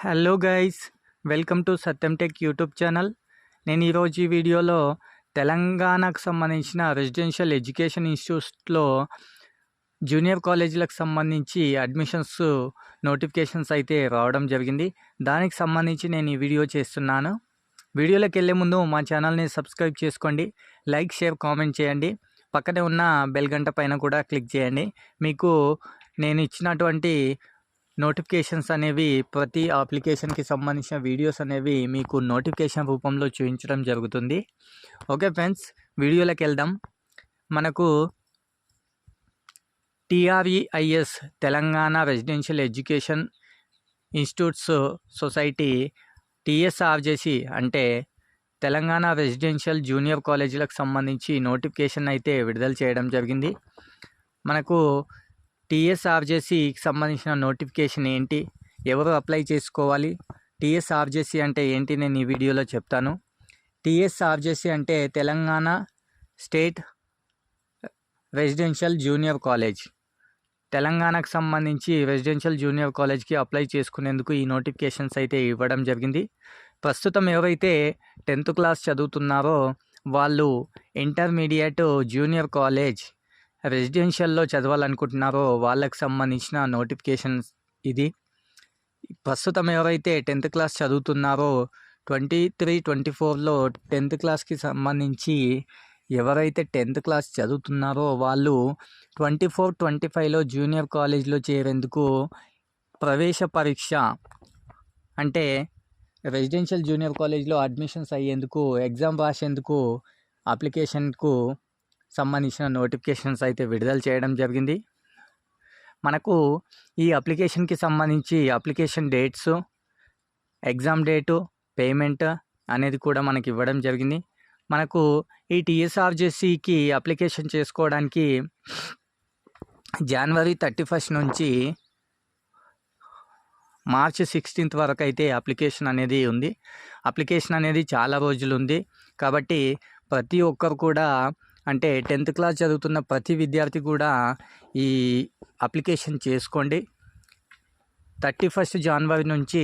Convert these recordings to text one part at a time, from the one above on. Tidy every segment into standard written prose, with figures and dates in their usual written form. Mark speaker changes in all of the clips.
Speaker 1: Hello guys, welcome to Satyam tech YouTube channel. నేను ఈరోజు ఈ వీడియోలో తెలంగాణకు సంబంధించిన రెసిడెన్షియల్ ఎడ్యుకేషన్ ఇన్స్టిట్యూట్స్లో జూనియర్ కాలేజీలకు సంబంధించి అడ్మిషన్స్ నోటిఫికేషన్స్ అయితే రావడం జరిగింది. దానికి సంబంధించి నేను ఈ వీడియో చేస్తున్నాను. వీడియోలోకి వెళ్ళే ముందు మా ఛానల్ని సబ్స్క్రైబ్ చేసుకోండి, లైక్, షేర్, కామెంట్ చేయండి. పక్కనే ఉన్న బెల్ గంట పైన కూడా క్లిక్ చేయండి. మీకు నేను ఇచ్చినటువంటి నోటిఫికేషన్స్ అనేవి ప్రతి అప్లికేషన్కి సంబంధించిన వీడియోస్ అనేవి మీకు నోటిఫికేషన్ రూపంలో చూపించడం జరుగుతుంది. ఓకే ఫ్రెండ్స్, వీడియోలోకి వెళ్దాం. మనకు TREIS Telangana residential education institutes society TSRJC అంటే తెలంగాణ రెసిడెన్షియల్ జూనియర్ కాలేజీలకు సంబంధించి నోటిఫికేషన్ అయితే విడుదల చేయడం జరిగింది. మనకు TSRJCకి సంబంధించిన నోటిఫికేషన్ ఏంటి, ఎవరు అప్లై చేసుకోవాలి, TSRJC అంటే ఏంటి, నేను ఈ వీడియోలో చెప్తాను. TSRJC అంటే Telangana state residential junior college. తెలంగాణకు సంబంధించి రెసిడెన్షియల్ జూనియర్ కాలేజ్కి అప్లై చేసుకునేందుకు ఈ నోటిఫికేషన్స్ అయితే ఇవ్వడం జరిగింది. ప్రస్తుతం ఎవరైతే 10th క్లాస్ చదువుతున్నారో వాళ్ళు ఇంటర్మీడియట్ జూనియర్ కాలేజ్ రెసిడెన్షియల్లో చదవాలనుకుంటున్నారో వాళ్ళకి సంబంధించిన నోటిఫికేషన్స్ ఇది. ప్రస్తుతం ఎవరైతే 10th క్లాస్ చదువుతున్నారో 23-24లో 10th క్లాస్కి సంబంధించి ఎవరైతే 10th క్లాస్ చదువుతున్నారో వాళ్ళు 24-25లో జూనియర్ కాలేజ్లో చేరేందుకు ప్రవేశ పరీక్ష అంటే రెసిడెన్షియల్ జూనియర్ కాలేజ్లో అడ్మిషన్స్ అయ్యేందుకు ఎగ్జామ్ రాసేందుకు అప్లికేషన్కు సంబంధించిన నోటిఫికేషన్స్ అయితే విడుదల చేయడం జరిగింది. మనకు ఈ అప్లికేషన్కి సంబంధించి application dates, exam date, payment అనేది కూడా మనకి ఇవ్వడం జరిగింది. మనకు ఈ TSRJCకి అప్లికేషన్ చేసుకోవడానికి January 31 నుంచి March 16 వరకు అయితే అప్లికేషన్ అనేది ఉంది. అప్లికేషన్ అనేది చాలా రోజులు ఉంది కాబట్టి ప్రతి ఒక్కరు కూడా అంటే 10th క్లాస్ చదువుతున్న ప్రతి విద్యార్థి కూడా ఈ అప్లికేషన్ చేసుకోండి. 31 January నుంచి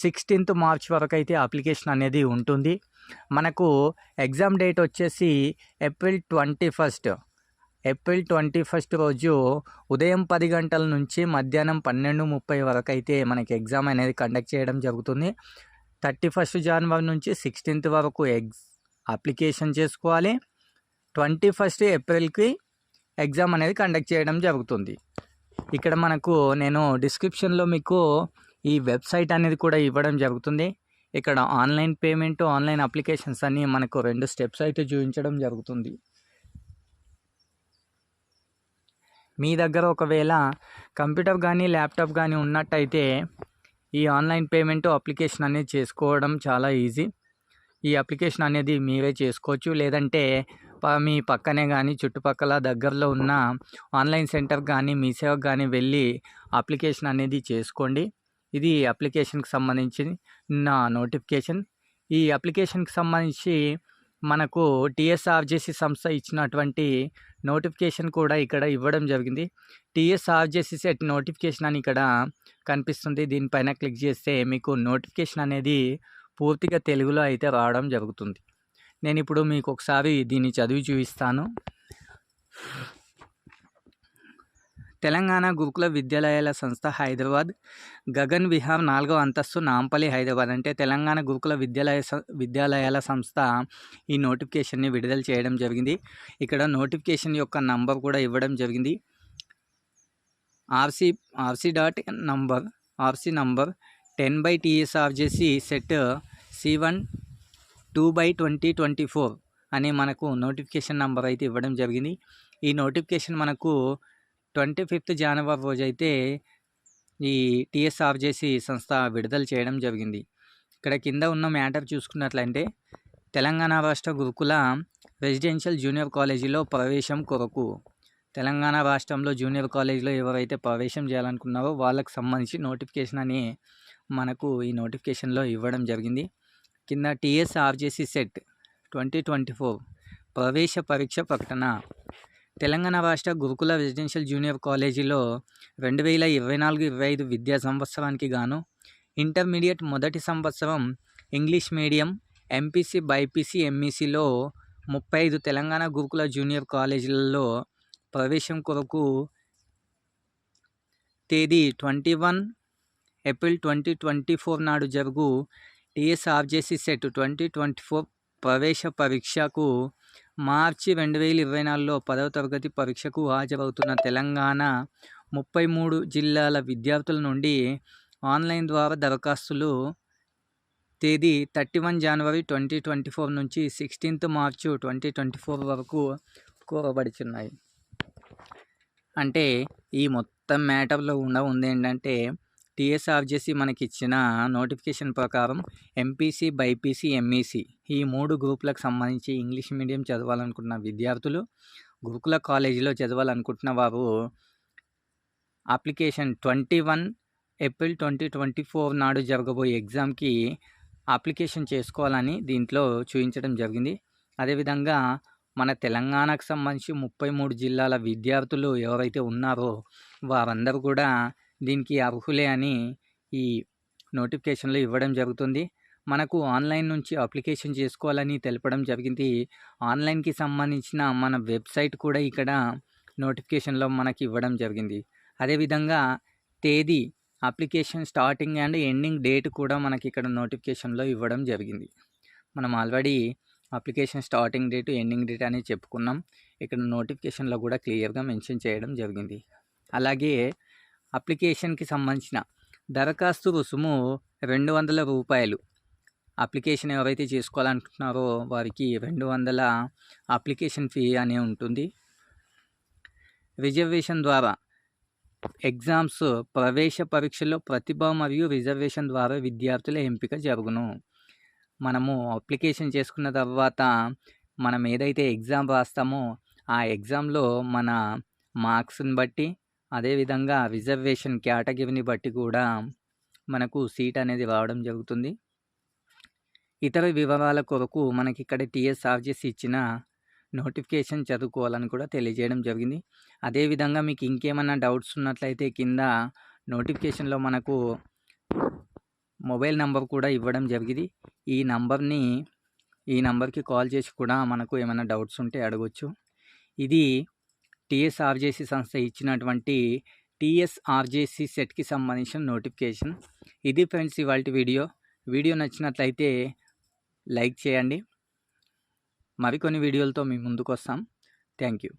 Speaker 1: 16th March వరకు అయితే అప్లికేషన్ అనేది ఉంటుంది. మనకు ఎగ్జామ్ డేట్ వచ్చేసి April 21 రోజు ఉదయం 10 గంటల నుంచి మధ్యాహ్నం 12:30 వరకు అయితే మనకి ఎగ్జామ్ అనేది కండక్ట్ చేయడం జరుగుతుంది. 31 January నుంచి 16th వరకు అప్లికేషన్ చేసుకోవాలి. 21 Aprilకి ఎగ్జామ్ అనేది కండక్ట్ చేయడం జరుగుతుంది. ఇక్కడ మనకు నేను డిస్క్రిప్షన్లో మీకు ఈ వెబ్సైట్ అనేది కూడా ఇవ్వడం జరుగుతుంది. ఇక్కడ ఆన్లైన్ పేమెంట్, ఆన్లైన్ అప్లికేషన్స్ అన్నీ మనకు 2 స్టెప్స్ అయితే చూపించడం జరుగుతుంది. మీ దగ్గర ఒకవేళ కంప్యూటర్ కానీ ల్యాప్టాప్ కానీ ఉన్నట్టయితే ఈ ఆన్లైన్ పేమెంట్ అప్లికేషన్ అనేది చేసుకోవడం చాలా ఈజీ. ఈ అప్లికేషన్ అనేది మీరే చేసుకోవచ్చు, లేదంటే మీ పక్కనే కానీ చుట్టుపక్కల దగ్గరలో ఉన్న ఆన్లైన్ సెంటర్ కానీ మీ సేవకు కానీ వెళ్ళి అప్లికేషన్ అనేది చేసుకోండి. ఇది అప్లికేషన్కి సంబంధించిన నోటిఫికేషన్. ఈ అప్లికేషన్కి సంబంధించి మనకు TSRJC సంస్థ ఇచ్చినటువంటి నోటిఫికేషన్ కూడా ఇక్కడ ఇవ్వడం జరిగింది. TSRJC సెట్ నోటిఫికేషన్ అని ఇక్కడ కనిపిస్తుంది. దీనిపైన క్లిక్ చేస్తే మీకు నోటిఫికేషన్ అనేది పూర్తిగా తెలుగులో అయితే రావడం జరుగుతుంది. నేను ఇప్పుడు మీకు ఒకసారి దీన్ని చదివి చూపిస్తాను. తెలంగాణ గురుకుల విద్యాలయాల సంస్థ హైదరాబాద్, గగన్ విహార్ 4వ అంతస్తు, నాంపల్లి, హైదరాబాద్ అంటే తెలంగాణ గురుకుల విద్యాలయాల సంస్థ ఈ నోటిఫికేషన్ని విడుదల చేయడం జరిగింది. ఇక్కడ నోటిఫికేషన్ యొక్క నంబర్ కూడా ఇవ్వడం జరిగింది. RC number 10/TSRJC set C1 2/2024 అని మనకు నోటిఫికేషన్ నంబర్ అయితే ఇవ్వడం జరిగింది. ఈ నోటిఫికేషన్ మనకు 25th January రోజు అయితే ఈ TSRJC సంస్థ విడుదల చేయడం జరిగింది. ఇక్కడ కింద ఉన్న మ్యాటర్ చూసుకున్నట్లయితే తెలంగాణ రాష్ట్ర గురుకుల రెసిడెన్షియల్ జూనియర్ కాలేజీలో ప్రవేశం కొరకు, తెలంగాణ రాష్ట్రంలో జూనియర్ కాలేజీలో ఎవరైతే ప్రవేశం చేయాలనుకున్నారో వాళ్ళకి సంబంధించి నోటిఫికేషన్ అని మనకు ఈ నోటిఫికేషన్లో ఇవ్వడం జరిగింది. కింద TSRJC సెట్ 2024 ప్రవేశ పరీక్ష ప్రకటన. తెలంగాణ రాష్ట్ర గురుకుల రెసిడెన్షియల్ జూనియర్ కాలేజీలో 2024-25 విద్యా సంవత్సరానికి గాను ఇంటర్మీడియట్ మొదటి సంవత్సరం ఇంగ్లీష్ మీడియం ఎంపీసీ బైపీసీ ఎంఈసీలో 35 తెలంగాణ గురుకుల జూనియర్ కాలేజీలలో ప్రవేశం కొరకు తేదీ 21 ఏప్రిల్ 2024 నాడు జరుగు టీఎస్ఆర్జేసీ సెట్ 2024 ప్రవేశ పరీక్షకు మార్చి 2024లో 10వ తరగతి పరీక్షకు హాజరవుతున్న తెలంగాణ 33 జిల్లాల విద్యార్థుల నుండి ఆన్లైన్ ద్వారా దరఖాస్తులు తేదీ 31 జనవరి 2024 నుంచి 16th మార్చి 2024 వరకు కోరబడుచున్నాయి. అంటే ఈ మొత్తం మ్యాటర్లో ఉంది ఏంటంటే టీఎస్ఆర్జేసీ మనకి ఇచ్చిన నోటిఫికేషన్ ప్రకారం ఎంపీసీ బైపీసీ ఎంఈసీ ఈ 3 గ్రూపులకు సంబంధించి ఇంగ్లీష్ మీడియం చదవాలనుకుంటున్న విద్యార్థులు గురుకుల కాలేజీలో చదవాలనుకుంటున్న వారు అప్లికేషన్ 21 ఏప్రిల్ 2024 నాడు జరగబోయే ఎగ్జామ్కి అప్లికేషన్ చేసుకోవాలని దీంట్లో చూపించడం జరిగింది. అదేవిధంగా మన తెలంగాణకు సంబంధించి 33 జిల్లాల విద్యార్థులు ఎవరైతే ఉన్నారో వారందరూ కూడా దీనికి అర్హులే అని ఈ నోటిఫికేషన్లో ఇవ్వడం జరుగుతుంది. మనకు ఆన్లైన్ నుంచి అప్లికేషన్ చేసుకోవాలని తెలపడం జరిగింది. ఆన్లైన్కి సంబంధించిన మన వెబ్సైట్ కూడా ఇక్కడ నోటిఫికేషన్లో మనకి ఇవ్వడం జరిగింది. అదేవిధంగా తేదీ application starting and ending date కూడా మనకి ఇక్కడ నోటిఫికేషన్లో ఇవ్వడం జరిగింది. మనం already application starting date ending date అని చెప్పుకున్నాం. ఇక్కడ నోటిఫికేషన్లో కూడా క్లియర్గా మెన్షన్ చేయడం జరిగింది. అలాగే అప్లికేషన్కి సంబంధించిన దరఖాస్తు రుసుము 200 రూపాయలు. అప్లికేషన్ ఎవరైతే చేసుకోవాలనుకుంటున్నారో వారికి 200 అప్లికేషన్ ఫీ అనే ఉంటుంది. రిజర్వేషన్ ద్వారా ఎగ్జామ్స్ ప్రవేశ పరీక్షలో ప్రతిభ మరియు రిజర్వేషన్ ద్వారా విద్యార్థుల ఎంపిక జరుగును. మనము అప్లికేషన్ చేసుకున్న తర్వాత మనం ఏదైతే ఎగ్జామ్ రాస్తామో ఆ ఎగ్జామ్లో మన మార్క్స్ని బట్టి అదేవిధంగా రిజర్వేషన్ కేటగిరీని బట్టి కూడా మనకు సీట్ అనేది రావడం జరుగుతుంది. ఇతర వివరాల కొరకు మనకి ఇక్కడ టీఎస్ఆర్జేసీ ఇచ్చిన నోటిఫికేషన్ చదువుకోవాలని కూడా తెలియజేయడం జరిగింది. అదేవిధంగా మీకు ఇంకేమైనా డౌట్స్ ఉన్నట్లయితే కింద నోటిఫికేషన్లో మనకు మొబైల్ నెంబర్ కూడా ఇవ్వడం జరిగింది. ఈ నంబర్కి కాల్ చేసి కూడా మనకు ఏమైనా డౌట్స్ ఉంటే అడగవచ్చు. ఇది టీఎస్ఆర్జేసీ సంస్థ ఇచ్చినటువంటి టీఎస్ఆర్జేసీ సెట్కి సంబంధించిన నోటిఫికేషన్. ఇది ఫ్రెండ్స్ ఇవాల్టి వీడియో నచ్చినట్లయితే లైక్ చేయండి. మరికొన్ని వీడియోలతో మీ ముందుకు వస్తాం. Thank you.